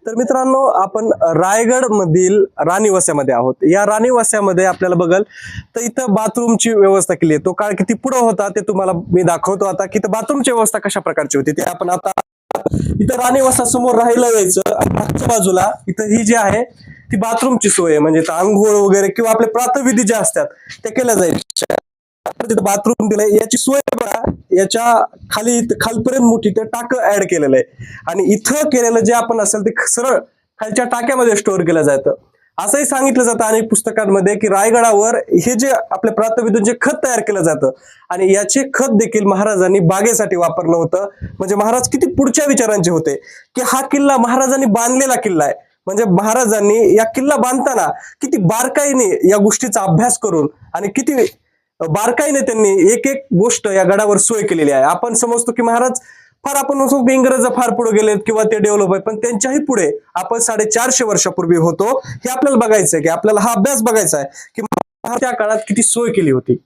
तर मित्रांनो, आपण रायगड मधील राणीवस्यामध्ये आहोत. या राणीवस्यामध्ये आपल्याला बघल तर इथं बाथरूमची व्यवस्था केली आहे. तो काळ किती पुढे होता ते तुम्हाला मी दाखवतो आता, की बाथरूमची व्यवस्था कशा प्रकारची होती ते आपण आता. इथं राणीवसा समोर राहायला यायचं आणि मागच्या बाजूला इथं ही जी आहे ती बाथरूमची सोय आहे. म्हणजे आंघोळ वगैरे किंवा आपले प्रातविधी ज्या असतात त्या केल्या जायच्या. तिथं बाथरूम दिलंय, याची सोय बघा. याच्या खालपर्यंत मोठी ते टाकं ऍड केलेलं आहे आणि इथं केलेलं जे आपण असेल ते सरळ खालच्या टाक्यामध्ये स्टोअर केलं जातं. असंही सांगितलं जातं अनेक पुस्तकांमध्ये की रायगडावर हे जे आपल्या प्रातविधून जे खत तयार केलं जातं आणि याचे खत देखील महाराजांनी बागेसाठी वापरलं होतं. म्हणजे महाराज किती पुढच्या विचारांचे होते की हा किल्ला महाराजांनी बांधलेला किल्ला आहे. म्हणजे महाराजांनी या किल्ला बांधताना किती बारकाईने या गोष्टीचा अभ्यास करून आणि किती बारकाईने त्यांनी एक एक गोष्ट या गडावर सोय केलेली आहे. आपण समजतो की महाराज फार, आपण म्हणतो की इंग्रज फार पुढे गेलेत किंवा ते डेव्हलप आहे, पण त्यांच्याही पुढे आपण 450 वर्षापूर्वी होतो. हे आपल्याला बघायचं आहे, की आपल्याला हा अभ्यास बघायचा आहे की त्या काळात किती सोय केली होती.